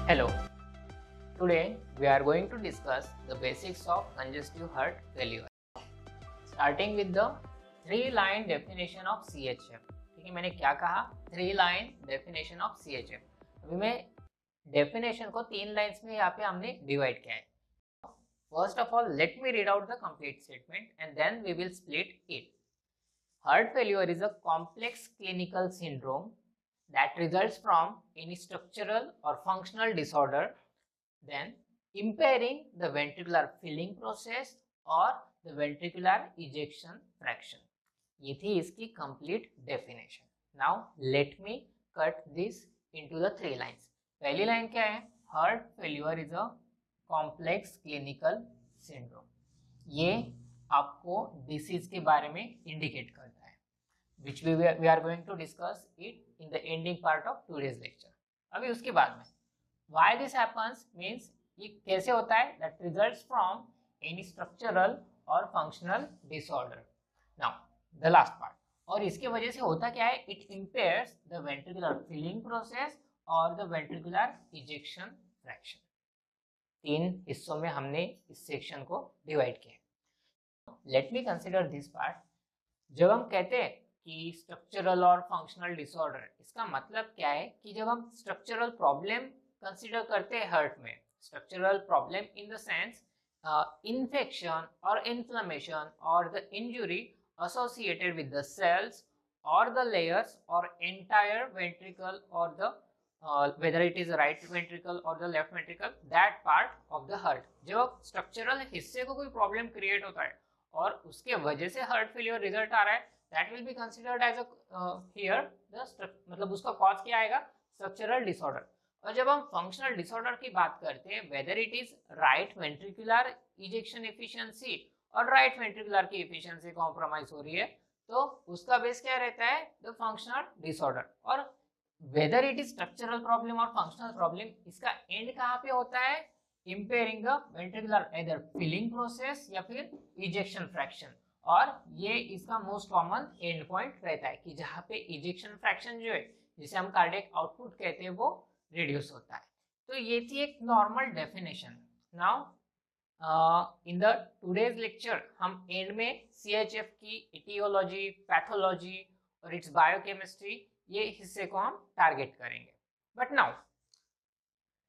Hello, today we are going to discuss the basics of congestive heart failure. Starting with the 3-line definition of CHF. ठीक है, मैंने क्या कहा? 3-line definition of CHF. अभी मैं definition को 3 lines में यहाँ पे हमने डिवाइड किया है. First of all, let me read out the complete statement and then we will split it. Heart failure is a complex clinical syndrome that results from any structural or functional disorder, then impairing the ventricular filling process or the ventricular ejection fraction. ये थी इसकी complete definition. Now let me cut this into the 3 lines. पहली line क्या है? Heart failure is a complex clinical syndrome. ये आपको disease के बारे में इंडिकेट करता है, which we are going to discuss it in the ending part of today's lecture. अभी उसके बाद में why this happens means ये कैसे होता है, that results from any structural or functional disorder. Now the last part, और इसके वजह से होता क्या है, it impairs the ventricular filling process or the ventricular ejection fraction. 3 हिस्सों में हमने इस सेक्शन को डिवाइड किया. Let me consider this part. जब हम कहते हैं कि स्ट्रक्चरल और फंक्शनल डिसऑर्डर, इसका मतलब क्या है कि जब हम स्ट्रक्चरल प्रॉब्लम कंसीडर करते हैं हार्ट में, structural problem in the sense infection और इन्फ्लेमेशन और the injury associated with the cells or the layers or entire ventricle or the whether it is right ventricle or the left ventricle, that part of the heart. जब structural हिस्से को कोई problem create होता है और उसके वजह से हार्ट फेलियर रिजल्ट आ रहा है, that will be considered as a here the मतलब उसका कॉज क्या आएगा, स्ट्रक्चरल डिसऑर्डर. और जब हम फंक्शनल डिसऑर्डर की बात करते हैं, whether it is right ventricular ejection efficiency और राइट वेंट्रिकुलर की एफिशिएंसी कॉम्प्रोमाइज हो रही है, तो उसका बेस क्या रहता है, द फंक्शनल डिसऑर्डर. और whether it is structural problem और फंक्शनल प्रॉब्लम, इसका एंड कहाँ पे होता है, impairing the ventricular either filling process या फिर इजेक्शन फ्रैक्शन. और ये इसका मोस्ट कॉमन एंड पॉइंट रहता है कि जहाँ पे इजेक्शन फ्रैक्शन जो है, जिसे हम कार्डियक आउटपुट कहते हैं, वो रिड्यूस होता है. तो ये थी एक normal definition. Now in the today's lecture हम एंड में सीएचएफ की इटियोलॉजी, पैथोलॉजी और इट्स बायोकेमिस्ट्री, ये हिस्से को हम टारगेट करेंगे. बट नाउ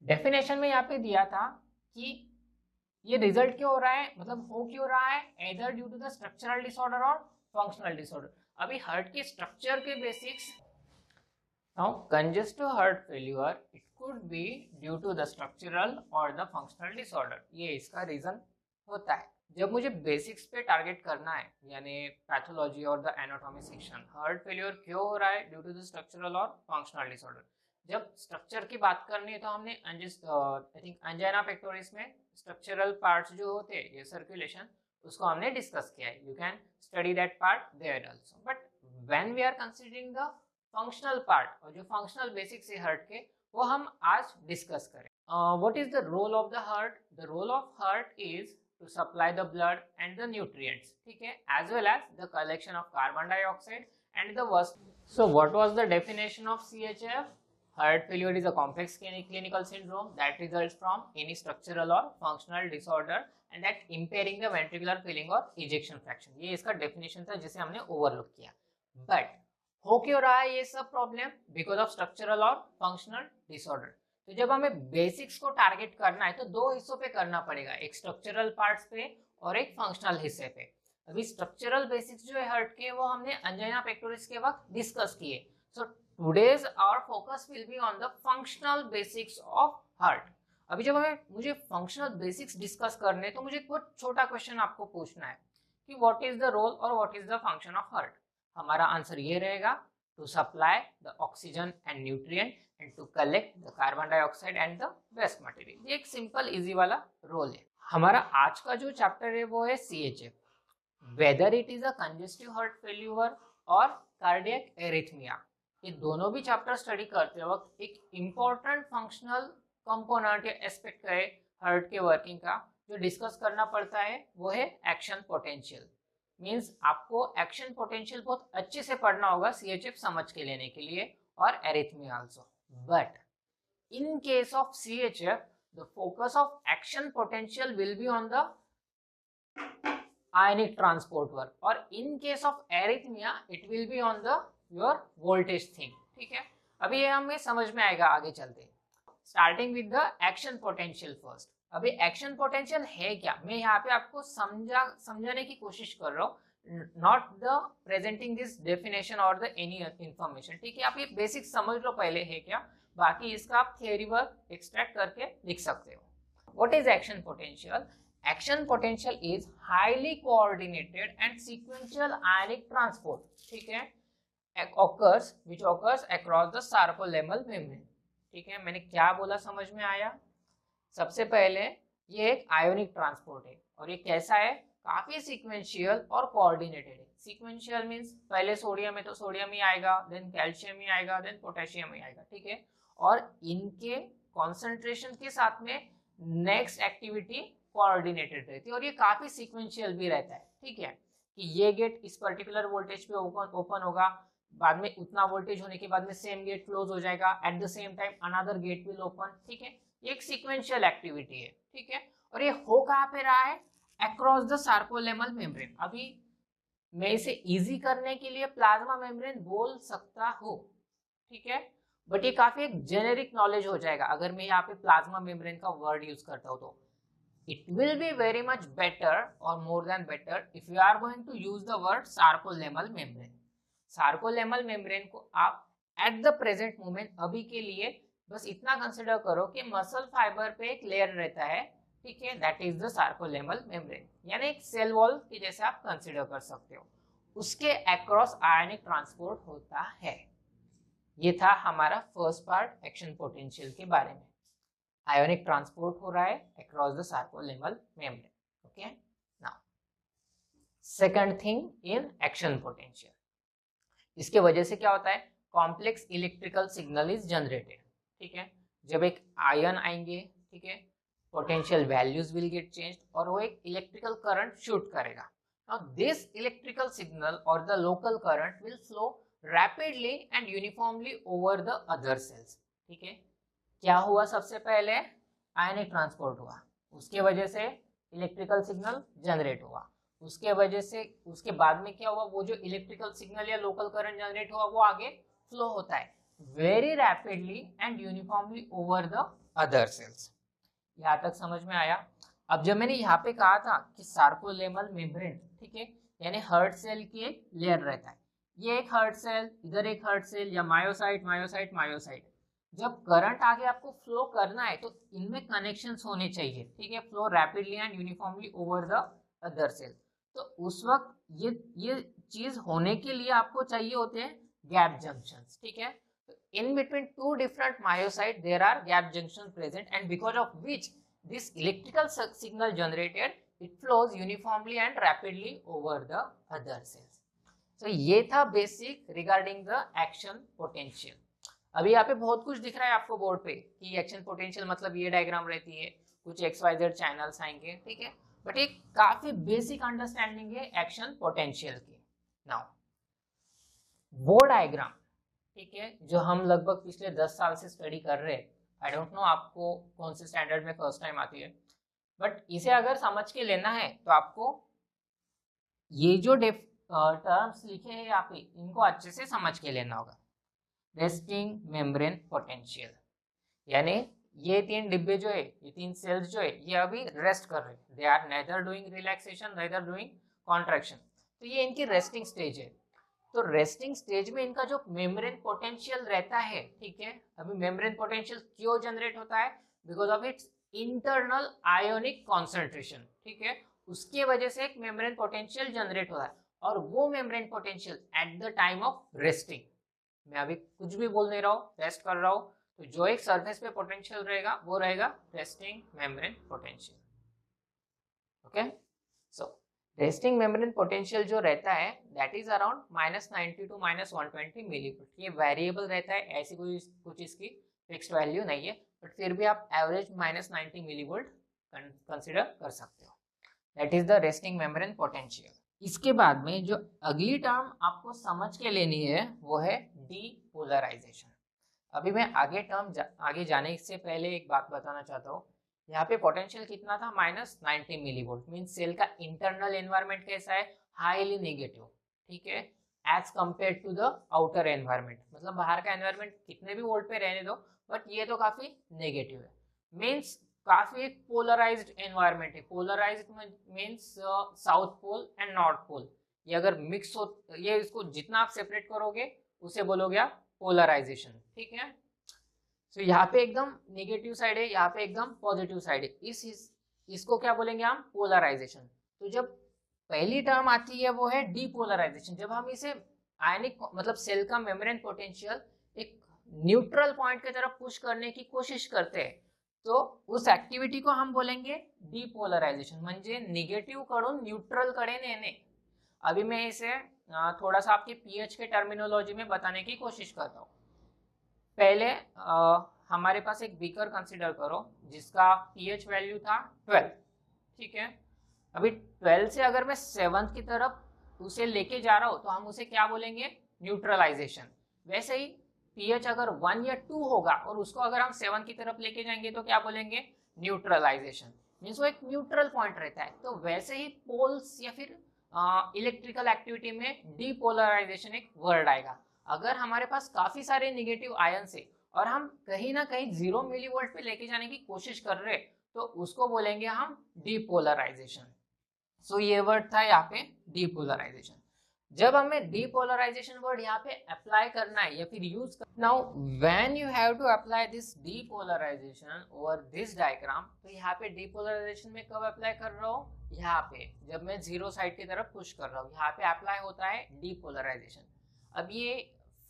डेफिनेशन में यहाँ पे दिया था कि ये रिजल्ट क्यों हो रहा है, मतलब हो क्यों रहा है, either due to the structural disorder और फंक्शनल डिसऑर्डर. अभी हार्ट के स्ट्रक्चर के basics. Now congestive heart failure it could be due to the structural और द फंक्शनल डिसऑर्डर. ये इसका रीजन होता है. जब मुझे बेसिक्स पे टारगेट करना है, यानी पैथोलॉजी और the anatomy section, heart failure क्यों हो रहा है, ड्यू टू द स्ट्रक्चरल और फंक्शनल डिसऑर्डर. जब स्ट्रक्चर की बात करनी है तो हमने आई थिंक एंजाइना पेक्टोरिस में स्ट्रक्चरल पार्ट्स जो होते हैं, ये सर्कुलेशन, उसको हमने डिस्कस किया है. You can study that part there also. But when we are considering the functional part, और जो फंक्शनल बेसिक्स है हार्ट के, वो हम आज डिस्कस करें. What is the role of the heart? The role of heart is to supply the blood and the nutrients, ठीक है, as well as the collection of carbon dioxide and the waste. So what was the definition of CHF? Heart failure is a complex clinical syndrome that results from any structural or functional disorder and that impairing the ventricular filling or ejection fraction. ये इसका definition था जिसे हमने overlook किया. But हो क्यों रहा है ये सब प्रॉब्लम? Because of structural और functional disorder. तो जब हमें बेसिक्स को टारगेट करना है तो 2 हिस्सों पे करना पड़ेगा, एक स्ट्रक्चरल पार्ट्स पे और एक फंक्शनल हिस्से पे. अभी स्ट्रक्चरल बेसिक्स जो है हार्ट के, वो हमने एंजाइना पेक्टोरिस के वक्त डिस्कस किए. So today's our focus will be on the functional basics of heart. अभी जब मुझे फंक्शनल बेसिक्स डिस्कस करने, तो मुझे बहुत छोटा क्वेश्चन आपको पूछना है कि व्हाट इज द रोल और what is the function of heart. हमारा आंसर ये रहेगा, to supply the oxygen and nutrient and to collect the carbon dioxide and the waste material. ये एक सिंपल इजी वाला रोल है. हमारा आज का जो चैप्टर है वो है CHF, weather it is a congestive heart failure और कार्डियक एरिथमिया. ये दोनों भी चैप्टर स्टडी करते वक्त एक इम्पोर्टेंट फंक्शनल कंपोनेंट या एस्पेक्ट है हार्ट के वर्किंग का, जो डिस्कस करना पड़ता है, वो है एक्शन पोटेंशियल. मीन्स आपको एक्शन पोटेंशियल बहुत अच्छे से पढ़ना होगा CHF समझ के लेने के लिए, और arrhythmia also. But in case of CHF, the focus of action potential will be on the ionic transport work, or in case of arrhythmia it will be on the your voltage thing. ठीक है, अभी ये हमें समझ में आएगा आगे चलते। Starting with the action potential first. अभी एक्शन पोटेंशियल है क्या, मैं यहाँ पे आपको समझाने की कोशिश कर रहा हूँ, not the presenting this definition और द एनी इंफॉर्मेशन। ठीक है, आप ये बेसिक समझ लो पहले है क्या, बाकी इसका आप थियरी वर्क एक्सट्रैक्ट करके लिख सकते हो। What is action potential? Action potential is highly coordinated and sequential ionic transport, ठीक है, which occurs across the sarcolemmal membrane। ठीक है, मैंने क्या बोला समझ में आया? सबसे पहले ये एक आयोनिक ट्रांसपोर्ट है और ये कैसा है, काफी सीक्वेंशियल और कोऑर्डिनेटेड है। सीक्वेंशियल मींस पहले सोडियम है तो सोडियम ही आएगा, देन कैल्शियम ही आएगा, देन पोटेशियम ही आएगा। ठीक है, और इनके कॉन्सेंट्रेशन के साथ में नेक्स्ट एक्टिविटी कोऑर्डिनेटेड रहती है और ये काफी सीक्वेंशियल भी रहता है। ठीक है, कि ये गेट इस पर्टिकुलर वोल्टेज पे ओपन होगा, बाद में उतना वोल्टेज होने के बाद में सेम गेट क्लोज हो जाएगा, at the same time another gate will open. ठीक है, ये एक सीक्वेंशियल एक्टिविटी है। ठीक है, और ये हो कहाँ पे रहा है, अक्रॉस द सार्कोलेमल मेम्ब्रेन। अभी मैं इसे इजी करने के लिए प्लाज्मा मेम्ब्रेन बोल सकता हूँ, ठीक है, बट ये काफी एक जेनेरिक नॉलेज हो जाएगा अगर मैं यहाँ पे प्लाज्मा मेम्ब्रेन का वर्ड यूज करता हूँ तो। It will be very much better or more than better if you are going to use the word sarcolemmal membrane. Sarcolemmal membrane को आप at the present moment अभी के लिए बस इतना कंसिडर करो कि मसल फाइबर पे एक लेयर रहता है, ठीक है, that is the sarcolemmal membrane, यानी एक सेल वॉल के जैसे आप कंसिडर कर सकते हो। उसके अक्रॉस आयनिक ट्रांसपोर्ट होता है। ये था हमारा फर्स्ट पार्ट एक्शन पोटेंशियल के बारे में। आयोनिक ट्रांसपोर्ट हो रहा है across the sarcolemmal membrane. Okay, now second thing in action potential, इसके वजह से क्या होता है, complex electrical signal is generated. ठीक है, जब एक आयन आएंगे, ठीक है, potential values will get changed और वो एक इलेक्ट्रिकल करंट शूट करेगा। नाउ दिस इलेक्ट्रिकल सिग्नल और the local current will flow rapidly and uniformly over the other cells. ठीक है, क्या हुआ, सबसे पहले आयनिक ट्रांसपोर्ट हुआ, उसके वजह से इलेक्ट्रिकल सिग्नल जनरेट हुआ, उसके वजह से उसके बाद में क्या हुआ, वो जो इलेक्ट्रिकल सिग्नल या लोकल करंट जनरेट हुआ वो आगे फ्लो होता है very rapidly and uniformly over the other sales. यहाँ तक समझ में आया? अब जब मैंने यहाँ पे कहा था कि सार्कोलेमल मेम्ब्रेन, ठीक है, यानी हर्ट सेल की एक लेयर रहता है, ये एक हर्ट सेल, इधर एक हर्ट सेल या मायोसाइट मायोसाइट मायोसाइट। जब करंट आगे आपको फ्लो करना है तो इनमें कनेक्शंस होने चाहिए, ठीक है, flow rapidly and uniformly over the other cell. तो उस वक्त ये चीज होने के लिए आपको चाहिए होते हैं गैप जंक्शंस। ठीक है, तो in between two different myocyte there are gap junction present and because of which this electrical signal generated it flows uniformly and rapidly over the other cells. तो ये था basic regarding the action potential. अभी यहाँ पे बहुत कुछ दिख रहा है आपको बोर्ड पे कि एक्शन पोटेंशियल मतलब ये डायग्राम रहती है, कुछ XYZ चैनल्स आएंगे, ठीक है, बट एक काफी बेसिक अंडरस्टैंडिंग है एक्शन पोटेंशियल की। नाउ वो डायग्राम, ठीक है, जो हम लगभग पिछले 10 साल से स्टडी कर रहे हैं, आई डोंट नो आपको कौन से स्टैंडर्ड में फर्स्ट टाइम आती है, बट इसे अगर समझ के लेना है तो आपको ये जो टर्म्स लिखे हैं यहाँ पे इनको अच्छे से समझ के लेना होगा। रेस्टिंग मेम्ब्रेन पोटेंशियल, यानी ये तीन डिब्बे जो है, ये तीन सेल्स जो है, ये अभी रेस्ट कर रहे हैं, they are neither doing relaxation neither doing contraction, तो ये इनकी रेस्टिंग स्टेज है। तो रेस्टिंग स्टेज में इनका जो मेम्ब्रेन पोटेंशियल रहता है, ठीक है, अभी मेम्ब्रेन पोटेंशियल क्यों जनरेट होता है, because of its internal ionic concentration, ठीक है, उसके वजह से एक मेम्ब्रेन पोटेंशियल जनरेट होता है, और वो membrane potential at the time of resting, मैं अभी कुछ भी बोल नहीं रहा हूँ, रेस्ट कर रहा हूँ, तो जो एक सरफेस पे पोटेंशियल रहेगा वो रहेगा रेस्टिंग मेम्ब्रेन पोटेंशियल। ओके, सो रेस्टिंग मेम्ब्रेन पोटेंशियल जो रहता है that is around -90 to -120 millivolt. ये वेरिएबल रहता है, ऐसी कोई कुछ इसकी फिक्स्ड वैल्यू नहीं है, बट फिर भी आप एवरेज -90 मिलीवोल्ट कंसिडर कर सकते हो। That is the resting membrane potential. इसके बाद में जो अगली टर्म आपको समझ के लेनी है वो है डीपोलराइजेशन। अभी मैं आगे जाने से पहले एक बात बताना चाहता हूँ। यहाँ पे पोटेंशियल कितना था, -90 मिलीवोल्ट। मीन्स सेल का इंटरनल एनवायरनमेंट कैसा है, हाईली नेगेटिव, ठीक है, as compare to the outer environment. मतलब बाहर का एनवायरनमेंट कितने भी वोल्ट पे रहने दो, बट ये तो काफी नेगेटिव है। मीन्स काफी एक पोलराइज्ड एनवायरनमेंट है। Polarised means south pole and north pole, ये अगर मिक्स हो, ये इसको जितना आप सेपरेट करोगे उसे बोलोगे आप पोलराइजेशन, ठीक है। तो यहाँ पे एकदम नेगेटिव साइड है, यहाँ पे एकदम पॉजिटिव साइड है, इसको क्या बोलेंगे हम, पोलराइजेशन। तो जब पहली टर्म आती है वो है डीपोलराइजेशन। जब हम इसे आयनिक मतलब सेल का मेम्ब्रेन पोटेंशियल एक न्यूट्रल पॉइंट की तरफ पुश करने की कोशिश करते हैं, तो उस ऍक्टिव्हिटी को हम बोलेंगे डीपोलरायझेशन, म्हणजे निगेटिव्ह कडून न्यूट्रल कडे नेणे। अभी मैं इसे थोड़ा सा आपके पीएच के टर्मिनोलॉजी में बताने की कोशिश करता हूँ। पहले हमारे पास एक बीकर कंसीडर करो जिसका पीएच वैल्यू था 12, ठीक है। अभी 12 से अगर मैं 7 की तरफ उसे लेके जा रहा हूँ तो हम उसे क्या बोलेंगे, न्यूट्रलाइजेशन। वैसे ही पीएच अगर 1 या 2 होगा और उसको अगर हम 7 की तरफ लेके जाएंगे तो क्या बोलेंगे, न्यूट्रलाइजेशन। मीन्स वो एक न्यूट्रल पॉइंट रहता है। तो वैसे ही पोल्स या फिर इलेक्ट्रिकल एक्टिविटी में डीपोलराइजेशन एक वर्ड आएगा। अगर हमारे पास काफी सारे नेगेटिव आयन्स है और हम कहीं ना कहीं 0 मिलीवोल्ट पे लेके जाने की कोशिश कर रहे हैं, तो उसको बोलेंगे हम डीपोलराइजेशन। सो ये वर्ड था यहाँ पे डीपोलराइजेशन। जब हमें डीपोलराइजेशन वर्ड यहाँ पे अप्लाई करना है या फिर यूज करना, now when you have to apply this depolarisation over this diagram, तो यहाँ पे डीपोलराइजेशन में कब अप्लाई कर रहा हूँ, यहाँ पे जब मैं जीरो साइड की तरफ पुश कर रहा हूँ, यहाँ पे अप्लाई होता है डीपोलराइजेशन। अब ये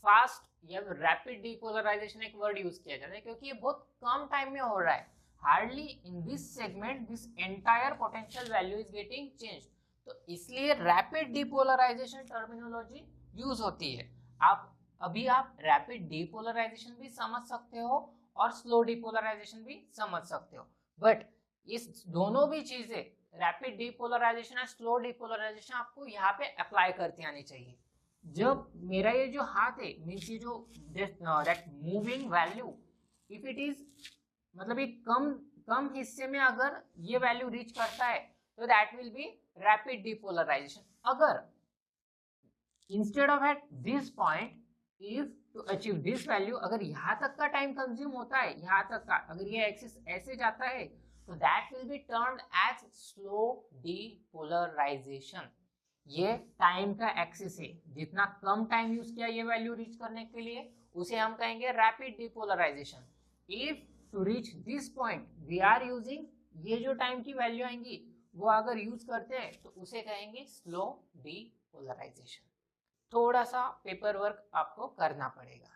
फास्ट या रैपिड डीपोलराइजेशन एक वर्ड यूज किया जाता है क्योंकि ये बहुत कम टाइम में हो रहा है। Hardly in this segment this entire potential value is getting changed, तो इसलिए रैपिड डीपोलराइजेशन टर्मिनोलॉजी यूज होती है। आप रैपिड डीपोलराइजेशन भी समझ सकते हो और स्लो डीपोलराइजेशन भी समझ सकते हो, बट इस दोनों भी चीजें रैपिड डीपोलराइजेशन और स्लो डीपोलराइजेशन आपको यहाँ पे अप्लाई करती आनी चाहिए। जब मेरा ये जो हाथ है, मीन्स ये जो that moving value, if it is मतलब ये कम हिस्से में अगर ये वैल्यू रीच करता है तो that will be rapid depolarization. अगर instead of at this point, if to achieve this value, अगर यहाँ तक का टाइम कंज्यूम होता है, यहाँ तक का अगर ये एक्सिस ऐसे जाता है, तो that will be turned as slow depolarisation. ये टाइम का एक्सिस है, जितना कम टाइम यूज किया ये वैल्यू रीच करने के लिए, उसे हम कहेंगे rapid depolarisation. If to reach this point we are using, ये जो टाइम की वैल्यू आएंगी वो अगर यूज करते हैं तो उसे कहेंगे स्लो डीपोलराइजेशन। थोड़ा सा पेपर वर्क आपको करना पड़ेगा।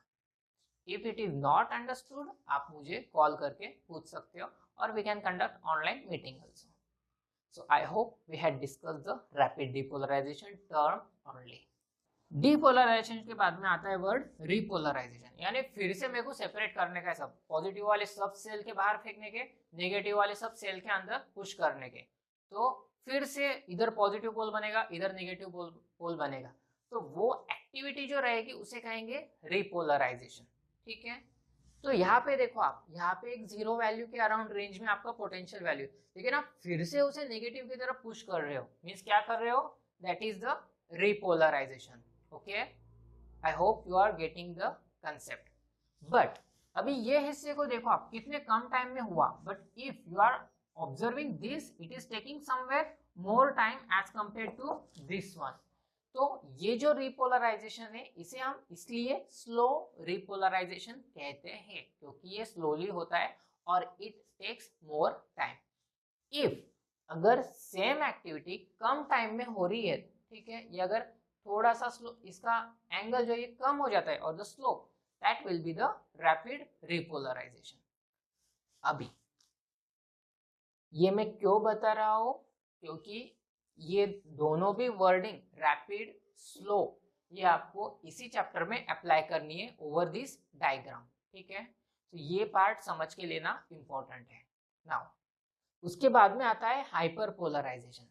If it is not understood, आप मुझे कॉल करके पूछ सकते हो और we can conduct online meeting also. So I hope we had discussed the rapid depolarization term only. Depolarization के बाद में आता है वर्ड रिपोलराइजेशन, यानी फिर से मेरे को सेपरेट करने का है, सब पॉजिटिव वाले सब सेल के बाहर फेंकने के, नेगेटिव वाले सब सेल के अंदर पुश करने के। तो फिर से इधर पॉजिटिव पोल बनेगा, इधर नेगेटिव पोल बनेगा, तो वो एक्टिविटी जो रहेगी उसे कहेंगे रिपोलराइजेशन, ठीक है। तो यहाँ पे देखो, आप यहाँ पे एक जीरो वैल्यू के अराउंड रेंज में आपका पोटेंशियल वैल्यू, लेकिन आप फिर से उसे नेगेटिव की तरफ पुश कर रहे हो, मींस क्या कर रहे हो, that is the repolarisation. Okay, I hope you are getting the concept. But अभी ये हिस्से को देखो आप, कितने कम टाइम में हुआ, but if you are observing this, it is taking somewhere more time as compare to this one. तो ये जो रिपोलराइजेशन है इसे हम इसलिए स्लो रिपोलराइजेशन कहते हैं क्योंकि ये स्लोली होता है और it takes more time. If अगर सेम एक्टिविटी कम टाइम में हो रही है, ठीक है, ये अगर थोड़ा सा स्लो, इसका एंगल जो ये कम हो जाता है और the slope, that will be the rapid repolarisation. अभी ये मैं क्यों बता रहा हूं, क्योंकि ये दोनों भी वर्डिंग रैपिड स्लो ये आपको इसी चैप्टर में अप्लाई करनी है ओवर दिस डायग्राम, ठीक है। तो ये पार्ट समझ के लेना इंपॉर्टेंट है। नाउ उसके बाद में आता है हाइपर पोलराइजेशन।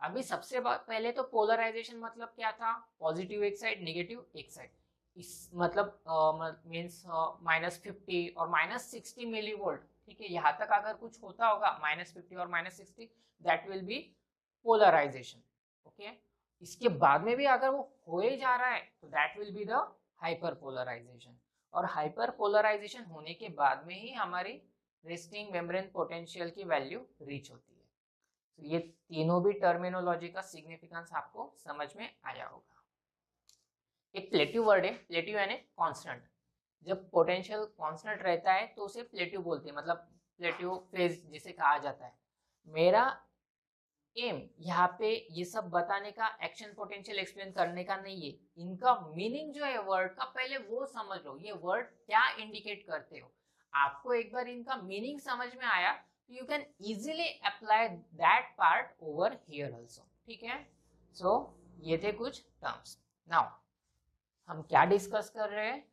अभी सबसे पहले तो पोलराइजेशन मतलब क्या था, पॉजिटिव एक साइड, नेगेटिव एक साइड। इस मतलब मीन्स -50 और -60 मिली वोल्ट, ठीक है, यहाँ तक अगर कुछ होता होगा -50 और -60, that will be polarisation. Okay, इसके बाद में भी अगर वो हो ही जा रहा है तो that will be the hyperpolarisation. और हाइपर पोलराइजेशन होने के बाद में ही हमारी रेस्टिंग मेम्ब्रेन पोटेंशियल की वैल्यू रीच होती है। तो ये तीनों भी टर्मिनोलॉजी का सिग्निफिकेंस आपको समझ में आया होगा। एक प्लेटिव वर्ड है, प्लेटिव यानी कांस्टेंट। जब पोटेंशियल कांस्टेंट रहता है तो उसे प्लेटिव बोलते हैं, मतलब प्लेटिव फेज जिसे कहा जाता है। मेरा एम यहाँ पे ये सब बताने का, एक्शन पोटेंशियल एक्सप्लेन करने का नहीं है। इनका मीनिंग जो है वर्ड का, पहले वो समझ लो, ये वर्ड क्या इंडिकेट करते हो। आपको एक बार इनका मीनिंग समझ में आया तो you can easily apply that part over here also, ठीक है। सो ये थे कुछ टर्म्स। नाउ हम क्या डिस्कस कर रहे हैं,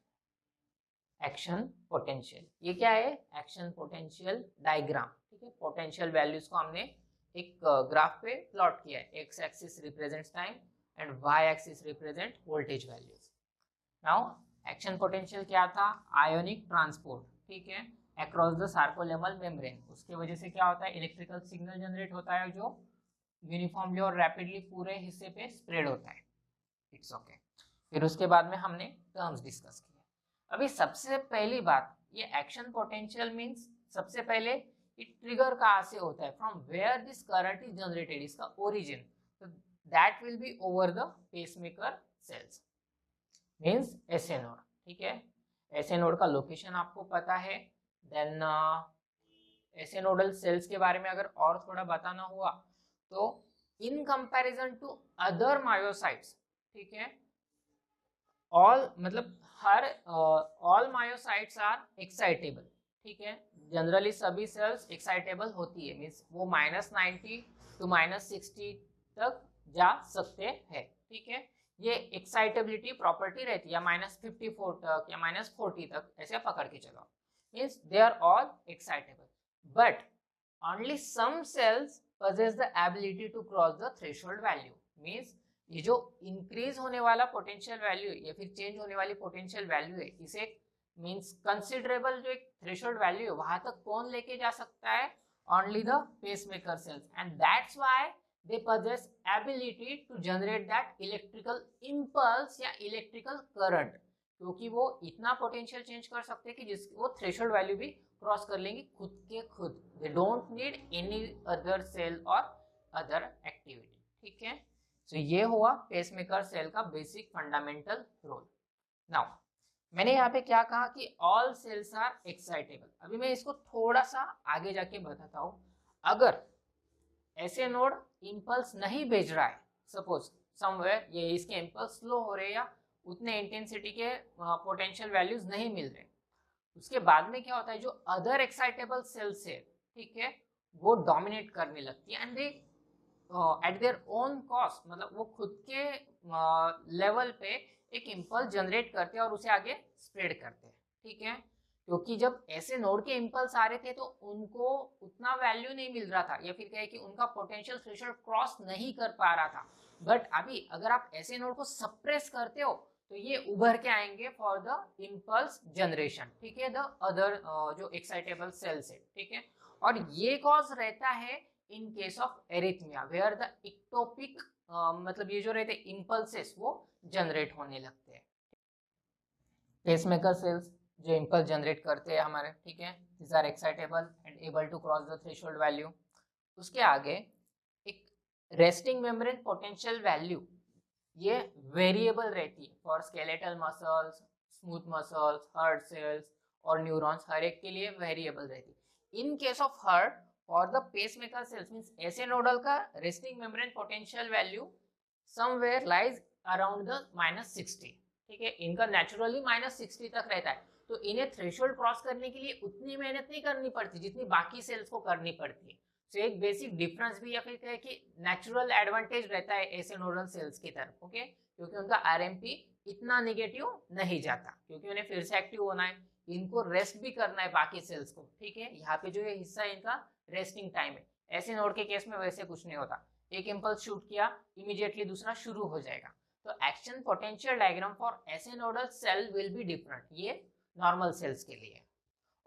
एक्शन पोटेंशियल। ये क्या है, एक्शन पोटेंशियल डायग्राम, ठीक है। पोटेंशियल वैल्यूज को हमने एक ग्राफ पे प्लॉट किया है। X axis represents time and y axis represent voltage values. Now action potential क्या था, आयोनिक ट्रांसपोर्ट, ठीक है, अक्रॉस द सार्कोलेमल मेम्ब्रेन। उसकी वजह से क्या होता है, इलेक्ट्रिकल सिग्नल जनरेट होता है जो यूनिफॉर्मली और रैपिडली पूरे हिस्से पे स्प्रेड होता है। It's okay. फिर उसके बाद में हमने टर्म्स डिस्कस किए। अभी सबसे पहली बात, ये एक्शन पोटेंशियल मींस सबसे पहले ये ट्रिगर कहाँ से होता है, from where this current is generated, इसका ओरिजिन, तो that will be over the pacemaker cells, means SA node, ठीक है। एसए नोड का लोकेशन आपको पता है। देन एसए नोडल सेल्स के बारे में अगर और थोड़ा बताना हुआ तो in comparison to other myocytes, ठीक है, ऑल मतलब हर ऑल मायोसाइट्स आर एक्साइटेबल, ठीक है। जनरली सभी सेल्स एक्साइटेबल होती है, मींस वो -90 टू -60 तक जा सकते हैं, ठीक है। ये एक्साइटेबिलिटी प्रॉपर्टी रहती है, या -54 तक या -40 तक, ऐसे पकड़ के चलो, means they are all excitable, but only some cells possess the ability to cross the threshold value, means ये जो इंक्रीज होने वाला पोटेंशियल वैल्यू है या फिर चेंज होने वाली पोटेंशियल वैल्यू है, इसे मींस कंसिडरेबल जो एक थ्रेशोल्ड वैल्यू है वहां तक कौन लेके जा सकता है, only the pacemaker cells, and that's why they possess ability to generate that electrical impulse या इलेक्ट्रिकल करंट, क्योंकि वो इतना पोटेंशियल चेंज कर सकते हैं कि जिस वो थ्रेशोल्ड वैल्यू भी क्रॉस कर लेंगे खुद के खुद। They don't need any other cell और अदर एक्टिविटी, ठीक है। तो ये हुआ पेसमेकर सेल का बेसिक फंडामेंटल रोल। नाउ मैंने यहाँ पे क्या कहा कि ऑल सेल्स आर एक्साइटेबल। अभी मैं इसको थोड़ा सा आगे जाके बताता हूँ। अगर ऐसे नोड इंपल्स नहीं भेज रहा है, सपोज समवेयर ये इसके इंपल्स स्लो हो रहे हैं या उतने इंटेंसिटी के पोटेंशियल वैल्यूज नहीं मिल रहे, उसके बाद में क्या होता है, जो अदर एक्साइटेबल सेल्स है, ठीक है, वो डोमिनेट करने लगती है and they eight their own cost, मतलब वो खुद के लेवल पे एक इंपल्स जनरेट करते हैं और उसे आगे स्प्रेड करते हैं, ठीक है। क्योंकि जब ऐसे नोड के इंपल्स आ रहे थे तो उनको उतना वैल्यू नहीं मिल रहा था, या फिर कहे कि उनका पोटेंशियल थ्रेशोल्ड क्रॉस नहीं कर पा रहा था। बट अभी अगर आप ऐसे नोड को सप्रेस करते हो तो ये उभर के आएंगे फॉर द इंपल्स जनरेशन, ठीक है, द अदर जो एक्साइटेबल सेल्स है, ठीक है। और ये कॉज रहता है in case of arrhythmia where the ectopic मतलब ये जो रहते इंपल्सेस वो जनरेट होने लगते हैं। पेसमेकर सेल्स जो इंपल्स जनरेट करते हैं हमारे, ठीक है, this are excitable and able to cross the threshold value. उसके आगे एक रेस्टिंग मेम्ब्रेन पोटेंशियल वैल्यू, ये वेरिएबल रहती है for skeletal muscles, smooth muscles, heart cells और न्यूरॉन्स, हर एक के लिए वेरिएबल रहती है। In case of heart for the pacemaker cells means SA nodal का resting membrane potential value somewhere lies around the -60, ठीक है। इनका नेचुरली -60 तक रहता है, तो इन्हें थ्रेशोल्ड क्रॉस करने के लिए उतनी मेहनत नहीं करनी पड़ती जितनी बाकी सेल्स को करनी पड़ती है। तो एक बेसिक डिफरेंस भी या फिर कहे कि नेचुरल एडवांटेज रहता है ऐसे नोडल सेल्स की तरफ, ओके, क्योंकि उनका आरएमपी इतना नेगेटिव नहीं जाता, क्योंकि उन्हें फिर से एक्टिव होना है, इनको रेस्ट भी करना है बाकी सेल्स को, ठीक है। यहाँ पे जो ये हिस्सा है इनका रेस्टिंग टाइम है। ऐसे नोड के केस में वैसे कुछ नहीं होता, एक इंपल्स शूट किया इमीडिएटली दूसरा शुरू हो जाएगा। तो action potential diagram for SA nodal cell will be different, ये नॉर्मल सेल्स के लिए,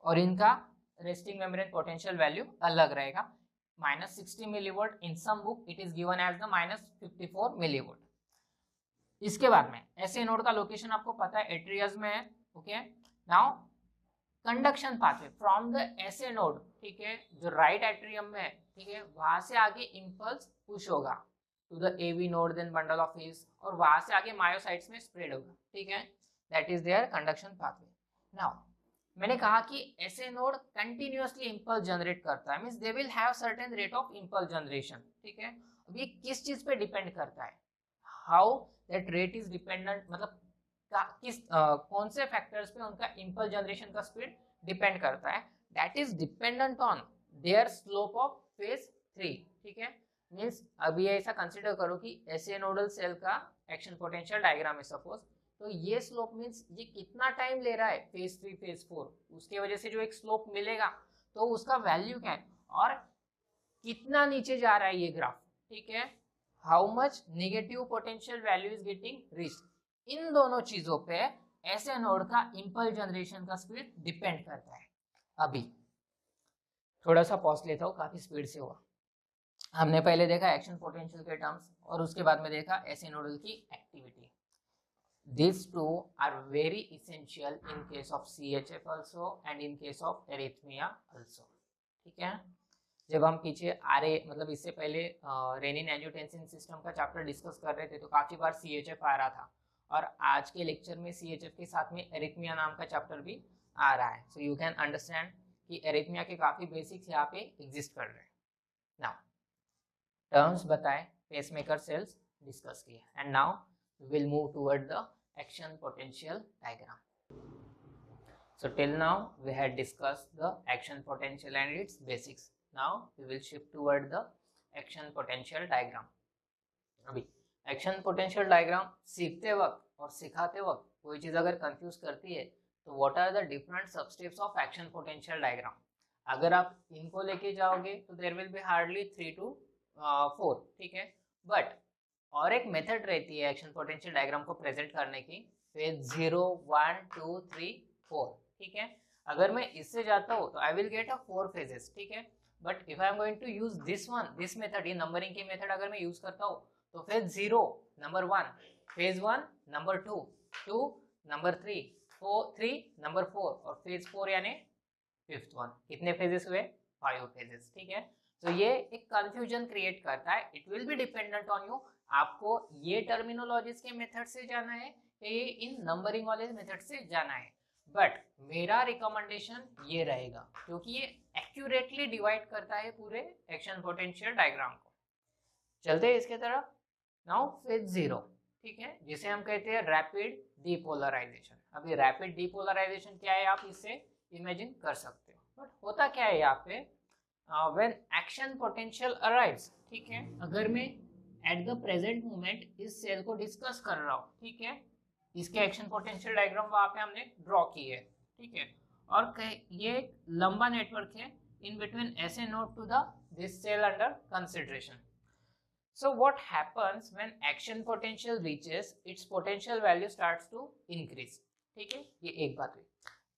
और इनका रेस्टिंग मेम्ब्रेन पोटेंशियल वैल्यू अलग रहेगा, -60 millivolt. In some book it is given as the -54 millivolt. इसके बाद में ऐसे नोड का लोकेशन आपको पता है, एट्रियस में है। Okay, now conduction pathway from the ऐसे नोड, ठीक है, जो राइट एट्रियम में है, ठीक है, वहां से आगे इंपल्स पुश होगा to the AV node, then bundle of heels, और वहां से आगे मायोसाइट्स में स्प्रेड होगा, ठीक है, that is their conduction pathway. Now मैंने कहा कि ऐसे नोड कंटिन्यूअसली इंपल्स जनरेट करता है, means they will have certain rate of impulse generation, ठीक है। अब ये किस चीज पे डिपेंड करता है, how that rate is dependent, मतलब कौन से फैक्टर्स पे उनका इंपल्स जनरेशन का स्पीड डिपेंड करता है, that is dependent on their slope of phase 3, ठीक है। मींस अभी ऐसा कंसीडर करो कि ऐसे नोडल सेल का एक्शन पोटेंशियल डायग्राम है सपोज, तो ये स्लोप मींस ये कितना टाइम ले रहा है फेज 3 फेज 4, उसके वजह से जो एक स्लोप मिलेगा तो उसका वैल्यू क्या है, और कितना नीचे जा रहा है ये ग्राफ, ठीक है, how much negative potential value is getting reached. इन दोनों चीजों पे ऐसे नोड का इंपल्स जनरेशन का स्पीड डिपेंड करता है। अभी थोड़ा सा पॉज लेता हूँ, काफी स्पीड से हुआ। हमने पहले देखा एक्शन पोटेंशियल के टर्म्स, और उसके बाद में देखा ऐसे नोडल की activity. These two are very essential in case of CHF also and in case of arrhythmia also, ठीक है। जब हम पीछे आरे मतलब इससे पहले रेनिन एंजियोटेंसिन सिस्टम का चैप्टर डिस्कस कर रहे थे तो काफी बार CHF आ रहा था, और आज के लेक्चर में CHF के साथ में एरिथमिया नाम का चैप्टर भी आ रहा है। सो यू कैन अंडरस्टैंड कि एरिथमिया के काफी बेसिक्स यहाँ पे एग्जिस्ट कर रहे हैं। नाउ टर्म्स बताए, पेसमेकर सेल्स डिस्कस किए, and now we will move toward the action potential diagram. So till now we had discussed the action potential and its basics. Now we will shift toward the action potential diagram. अभी action potential diagram सीखते वक्त और सिखाते वक्त कोई चीज अगर confuse करती है तो what are the different substeps of action potential diagram? अगर आप इनको लेके जाओगे तो there will be hardly 3 to 4, ठीक है, बट और एक मेथड रहती है एक्शन पोटेंशियल डायग्राम को प्रेजेंट करने की, फेज 0 1 2 3 4, ठीक है। अगर मैं इससे जाता हूँ तो I will get a 4 phases, ठीक है, but if I am going to use this method, ये नंबरिंग की मेथड अगर मैं यूज करता हूँ तो phase 0 number 1, phase 1 number 2, 2 number 3, 3 number 4, और फेज 4 यानी 5th वन। कितने फेजेस हुए? 5 फेजेस, ठीक है। तो ये एक कंफ्यूजन क्रिएट करता है, it will be dependent on you, आपको ये टर्मिनोलॉजीज के मेथड से जाना है कि इन नंबरिंग वाले मेथड से जाना है, बट मेरा रिकमेंडेशन ये रहेगा क्योंकि ये एक्यूरेटली डिवाइड करता है पूरे एक्शन पोटेंशियल डायग्राम को। चलते हैं इसके तरफ। नाउ फेज 0, ठीक है, जिसे हम कहते हैं रैपिड डीपोलराइजेशन। अभी रैपिड डीपोलराइजेशन क्या है आप इससे इमेजिन कर सकते हो, बट होता क्या है यहाँ पे, व्हेन एक्शन पोटेंशियल अराइव्स, ठीक है, अगर मैं एट द प्रेजेंट मोमेंट इस सेल को डिस्कस कर रहा हूँ, ठीक है, इसके एक्शन पोटेंशियल डायग्राम वहां पे हमने ड्रॉ की है, ठीक है, और ये एक लंबा नेटवर्क है in between SA node to the this cell under consideration. So what happens when action potential reaches its potential value starts to increase, ठीक है, ये एक बात हुई।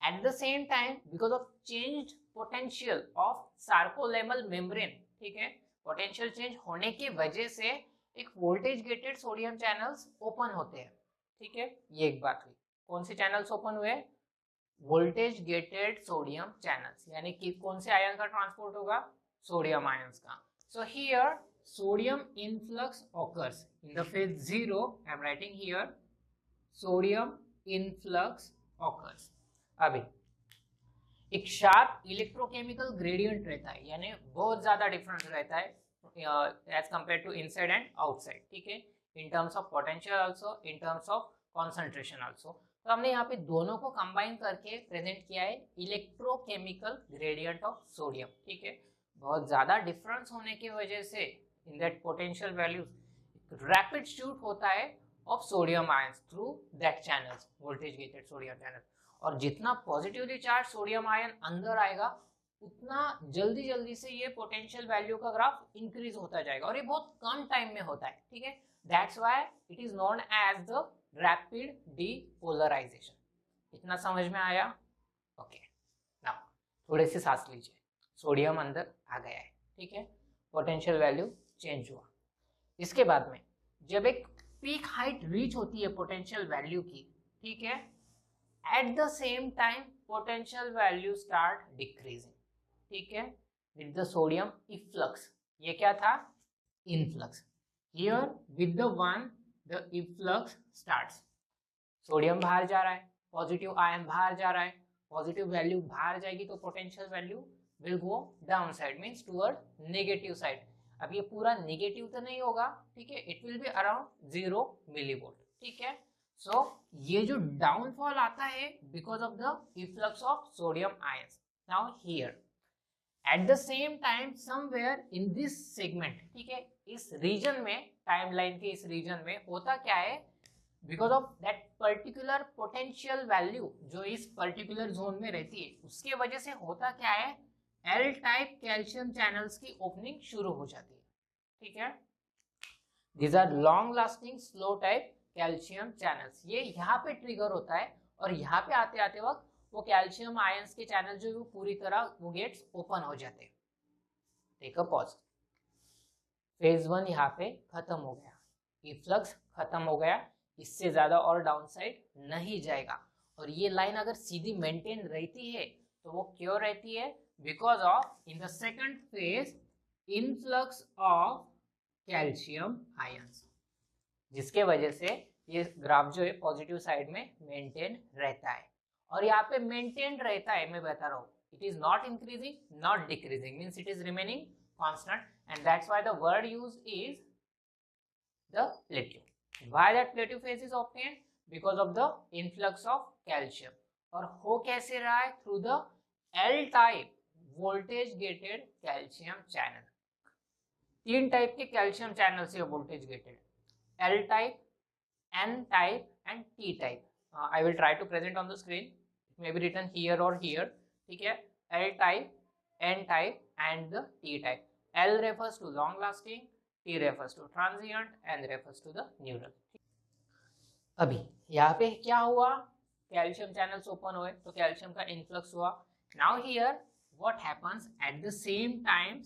At the same time, because of changed potential of sarcolemmal membrane, ठीक है, potential change होने की वजह से एक voltage gated sodium channels open होते हैं, ठीक है, ये एक बात हुई। कौन से चैनल्स ओपन हुए? वोल्टेज गेटेड सोडियम चैनल्स, यानी कि कौन से आयन का ट्रांसपोर्ट होगा? सोडियम आयंस का। So here sodium influx occurs in the phase 0. I am writing here sodium influx occurs. अभी एक शार्प इलेक्ट्रोकेमिकल ग्रेडियंट रहता है, यानी बहुत ज्यादा डिफरेंस रहता है as compare to inside and outside, ठीक है, in terms of potential also, in terms of concentration also. तो हमने यहाँ पे दोनों को कंबाइन करके प्रेजेंट किया है, इलेक्ट्रोकेमिकल ग्रेडियंट ऑफ सोडियम, ठीक है। बहुत ज्यादा डिफरेंस होने की वजह से in that potential values rapid shoot होता है of sodium ions through that channels, voltage gated sodium channel, और जितना पॉजिटिवली चार्ज सोडियम आयन अंदर आएगा उतना जल्दी जल्दी से ये पोटेंशियल वैल्यू का ग्राफ इंक्रीज होता जाएगा, और ये बहुत कम टाइम में होता है, ठीक है। That's why it is known as the rapid depolarisation. इतना समझ में आया? ओके, नाउ थोड़े से सांस लीजिए। सोडियम अंदर आ गया है, ठीक है, पोटेंशियल वैल्यू चेंज हुआ। इसके बाद में जब एक पीक हाइट रीच होती है पोटेंशियल वैल्यू की, ठीक है, eight the same time potential value start decreasing, ठीक है, विद द सोडियम इफ्लक्स। ये क्या था? Influx. Here with the one the efflux starts. Sodium बाहर जा रहा है, पॉजिटिव आयन बाहर जा रहा है, पॉजिटिव वैल्यू बाहर जाएगी तो potential value will go down side, means toward negative side. अब ये पूरा नेगेटिव तो नहीं होगा, ठीक है, it will be around 0 millivolt, ठीक है। सो ये जो डाउनफॉल आता है because of the efflux of sodium ions. Now here eight the same time somewhere in this segment, ठीक है, इस रीजन में, टाइमलाइन के इस रीजन में होता क्या है, because of that particular potential value जो इस पर्टिकुलर जोन में रहती है, उसके वजह से होता क्या है, एल टाइप कैल्शियम चैनल्स की ओपनिंग शुरू हो जाती है, ठीक है। These are long lasting slow type calcium channels. ये यहाँ पे ट्रिगर होता है और यहाँ पे आते आते वक्त वो कैल्शियम आयंस के चैनल जो वो पूरी तरह वो गेट्स ओपन हो जाते हैं। Take a pause. फेज 1 यहाँ पे खत्म हो गया, इफ्लक्स खत्म हो गया, इससे ज्यादा और डाउन साइड नहीं जाएगा। और ये लाइन अगर सीधी मेंटेन रहती है तो वो क्यों रहती है? Because of in the second phase influx of calcium ions, जिसके वजह से ये ग्राफ जो है पॉजिटिव साइड में मेंटेन रहता है। और यहाँ पे मेंटेन रहता है, मैं बता रहा हूँ, it is not increasing not decreasing, means it is remaining constant, and that's why the word used is the plateau. Why that plateau phase is obtained? Because of the influx of calcium. और हो कैसे रहा है? Through the L-type voltage gated calcium channel. 3 type के calcium channel से voltage gated, L type, N type and T type. I will try to present on the screen. It may be written here or here. ठीक है, L type, N type and the T type. L refers to long lasting, T refers to transient and refers to the neural. अभी यहाँ पे क्या हुआ? Calcium channels open हुए तो calcium का इनफ्लक्स हुआ। Now here what happens at the same time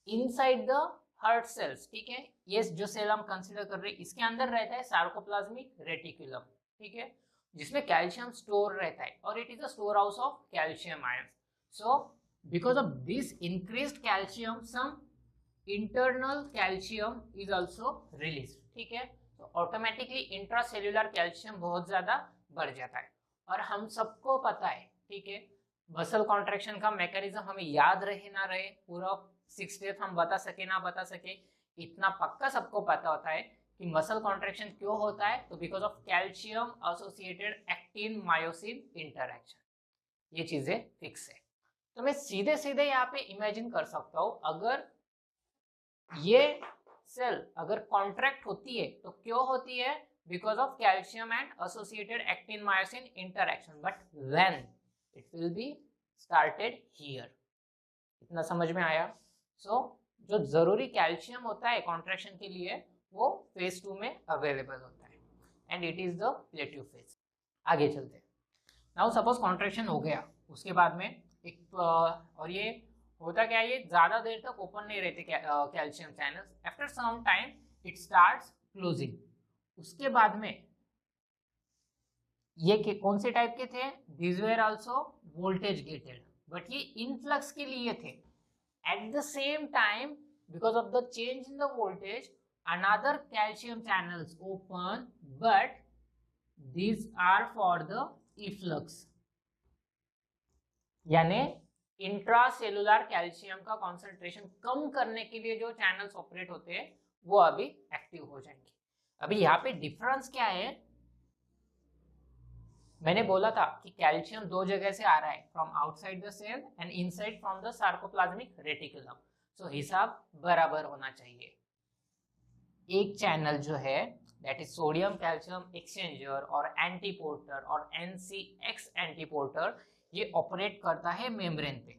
inside the heart cells, ठीक है, ये जो सेल हम कंसीडर कर रहे हैं इसके अंदर रहता है सार्कोप्लाज्मिक रेटिकुलम, ठीक है, जिसमें कैल्शियम स्टोर रहता है और it is a storehouse of calcium ions. So because of this increased calcium some internal calcium is also release, ठीक है, तो ऑटोमेटिकली इंट्रासेल्युलर कैल्शियम बहुत ज्यादा बढ़ जाता है। और हम सबको पता है, ठीक है, मसल कॉन्ट्रैक्शन का मैकेनिज्म हमें याद रहे ना रहे, पूरा 6 स्टेप हम बता सके ना बता सके, इतना पक्का सबको पता होता है कि मसल कॉन्ट्रैक्शन क्यों होता है, तो because of calcium associated actin myosin interaction. ये चीजें फिक्स है। तो मैं सीधे सीधे यहाँ पे इमेजिन कर सकता हूँ, अगर ये सेल अगर कॉन्ट्रैक्ट होती है तो क्यों होती है? Because of calcium and associated actin myosin interaction, but when it will be started here. इतना समझ में आया? सो जो जरूरी कैल्शियम होता है कॉन्ट्रैक्शन के लिए वो फेज 2 में अवेलेबल होता है and it is the plateau phase. आगे चलते हैं। नाउ सपोज कॉन्ट्रैक्शन हो गया, उसके बाद में एक और ये होता क्या है, ये ज्यादा देर तक ओपन नहीं रहते calcium channels, after some time it starts closing. उसके बाद में ये कौन से टाइप के थे? These were also voltage gated, but ये इनफ्लक्स के लिए थे। At the same time because of the change in the voltage another calcium channels open, but these are for the efflux, यानी इंट्रासेलुलर कैल्शियम का concentration कम करने के लिए जो चैनल्स ऑपरेट होते हैं वो अभी एक्टिव हो जाएंगे। अभी यहाँ पे डिफरेंस क्या है? मैंने बोला था कि कैल्शियम 2 जगह से आ रहा है, from outside the cell and inside from the sarcoplasmic reticulum. So हिसाब बराबर होना चाहिए। एक चैनल जो है that is sodium calcium exchanger और एंटीपोर्टर और NCX एंटीपोर्टर, ये ऑपरेट करता है मेम्ब्रेन पे।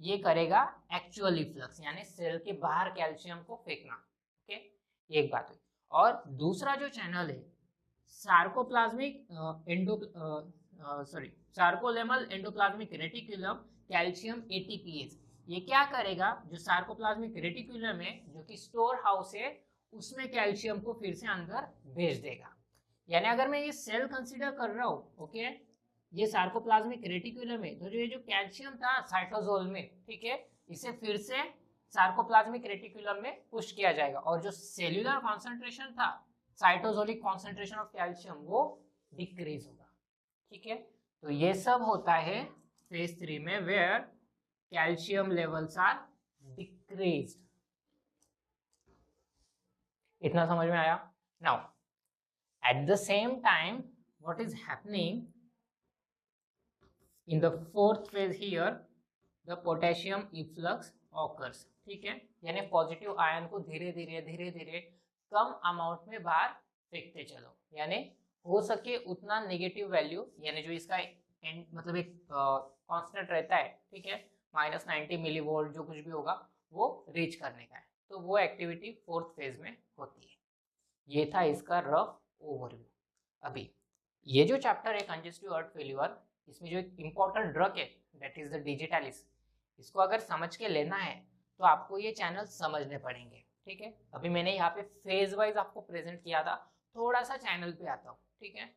ये करेगा एक्चुअल इफ्लक्स, यानी सेल के बाहर कैल्शियम को फेंकना। ओके, ये एक बात हुई। और दूसरा जो चैनल है sarcoplasmic sarcolemmal endoplasmic reticulum calcium ATPase, ये क्या करेगा, जो सार्कोप्लाज्मिक रेटिकुलम है जो कि स्टोर हाउस है, उसमें कैल्शियम को फिर से अंदर भेज देगा। यानी अगर मैं ये सेल कंसीडर कर रहा हूँ, ओके, ये सार्कोप्लाज्मिक रेटिकुलम है, तो ये जो कैल्शियम था साइटोसोल में, ठीक है, इसे फिर से सार्कोप्लाज्मिक रेटिकुलम में पुश किया जाएगा और जो सेल्यूलर कॉन्सेंट्रेशन था, साइटोसोलिक कॉन्सेंट्रेशन ऑफ कैल्शियम, वो डिक्रीज होगा। ठीक है, तो ये सब होता है फेज 3 में, where calcium levels are decreased. इतना समझ में आया? Now at the same time what is happening in the fourth phase here, the potassium efflux occurs. ठीक है, यानी पॉजिटिव आयन को धीरे धीरे कम अमाउंट में बाहर फेंकते चलो, यानी हो सके उतना नेगेटिव वैल्यू, यानी जो इसका मतलब एक कांस्टेंट रहता है, ठीक है, -90 मिलीवोल्ट जो कुछ भी होगा वो रीच करने का है। तो वो एक्टिविटी फोर्थ फेज में होती है। ये था इसका रफ ओवरव्यू। अभी ये जो चैप्टर है कंजेस्टिव हार्ट फेल्यूर, इसमें जो एक इम्पोर्टेंट ड्रग है दैट इज द डिजिटैलिस, इसको अगर समझ के लेना है तो आपको ये चैनल समझने पड़ेंगे। ठीक है, अभी मैंने यहाँ पे फेज वाइज आपको प्रेजेंट किया था, थोड़ा सा चैनल पे आता हूँ। ठीक है,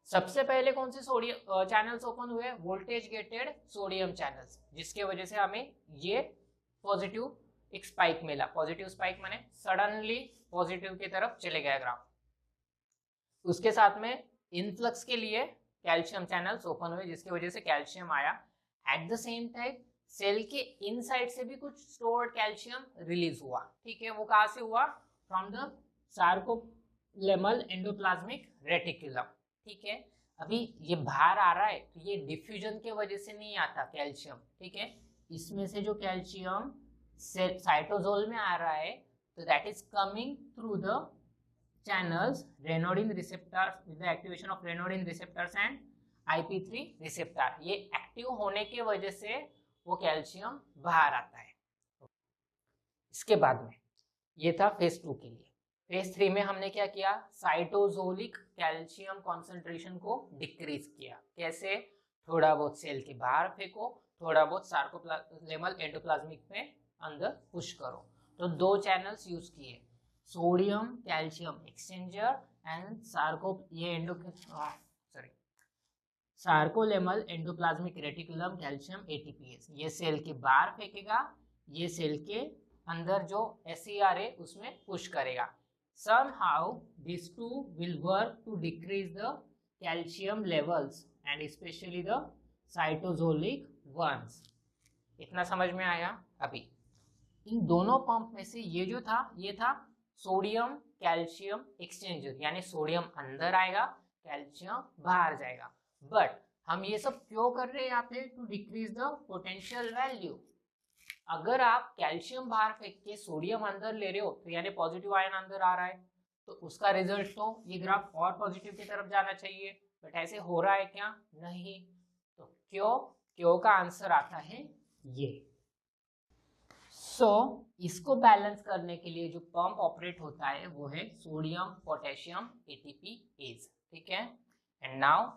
सबसे पहले कौन से सोडियम चैनल्स ओपन हुए? वोल्टेज गेटेड सोडियम चैनल्स, जिसके वजह से हमें ये पॉजिटिव एक स्पाइक मिला। पॉजिटिव स्पाइक माने सडनली पॉजिटिव की तरफ चले गया ग्राफ। उसके साथ में इनफ्लक्स के लिए कैल्शियम चैनल्स ओपन हुए, जिसकी वजह से कैल्शियम आया। At the same time cell के इनसाइड से भी कुछ स्टोर्ड कैल्शियम रिलीज हुआ। ठीक है, वो कहाँ से हुआ? From the sarcolemmal endoplasmic reticulum. ठीक है, अभी ये बाहर आ रहा है तो ये डिफ्यूजन के वजह से नहीं आता कैल्शियम। ठीक है, इसमें से जो कैल्शियम साइटोसोल में आ रहा है, तो that is coming through the channels renin receptors with the activation of renin receptors and IP3 receptor। ये एक्टिव होने के वजह से वो कैल्शियम बाहर आता है। इसके बाद में ये था फेज 2 के लिए। फेज 3 में हमने क्या किया? साइटोसोलिक कैल्शियम कॉन्सेंट्रेशन को डिक्रीज किया। कैसे? थोड़ा बहुत सेल के बाहर फेंको, थोड़ा बहुत सार्कोलेमल एंडोप्लाज्मिक में अंदर पुश करो। तो दो चैनल्स यूज किए, sodium calcium exchanger and sarcolemmal endoplasmic reticulum calcium ATPase. ये सेल के बाहर फेंकेगा, ये सेल के अंदर जो SCR है उसमें पुश करेगा। somehow these two will work to decrease the calcium levels and especially the cytosolic ones। इतना समझ में आया? अभी इन दोनों पंप में से ये जो था, ये था सोडियम कैल्शियम एक्सचेंजर, यानी सोडियम अंदर आएगा, कैल्शियम बाहर जाएगा। बट हम ये सब क्यों कर रहे हैं यहाँ पे? To decrease the potential value. अगर आप कैल्शियम बाहर फेंक के सोडियम अंदर ले रहे हो, तो यानी पॉजिटिव आयन अंदर आ रहा है, तो उसका रिजल्ट तो ये ग्राफ और पॉजिटिव की तरफ जाना चाहिए, बट ऐसे हो रहा है क्या? नहीं। तो क्यों का आंसर आता है ये। इसको बैलेंस करने के लिए जो पंप ऑपरेट होता है वो है सोडियम पोटेशियम एटीपीएज। ठीक है, and now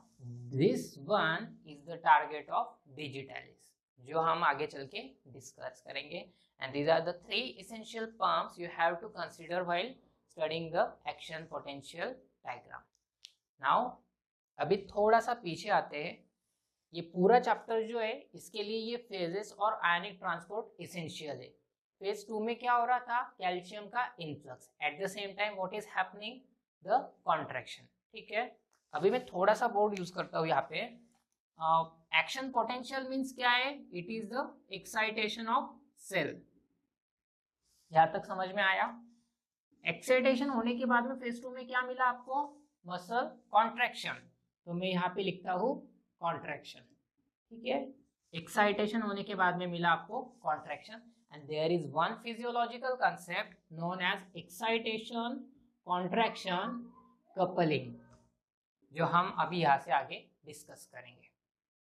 this one is the target of digitalis, जो हम आगे चल के डिस्कस करेंगे। And these are the 3 essential pumps you have to consider while studying the action potential diagram। now अभी थोड़ा सा पीछे आते हैं। ये पूरा चैप्टर जो है इसके लिए ये फेजेस और आयनिक ट्रांसपोर्ट इसेंशियल है। फेज 2 में क्या हो रहा था? कैल्शियम का influx, eight the same time what is happening? The contraction. ठीक है, अभी मैं थोड़ा सा बोर्ड यूज करता हूँ यहाँ पे। एक्शन पोटेंशियल मीन्स क्या है? It is the excitation of cell. यहाँ तक समझ में आया? एक्साइटेशन होने के बाद में फेज 2 में क्या मिला आपको? Muscle contraction. तो मैं यहाँ पे लिखता हूँ कॉन्ट्रैक्शन। ठीक है, एक्साइटेशन होने के बाद में मिला आपको contraction. And there is one physiological concept known as excitation contraction coupling, जो हम अभी यहाँ से आगे डिस्कस करेंगे।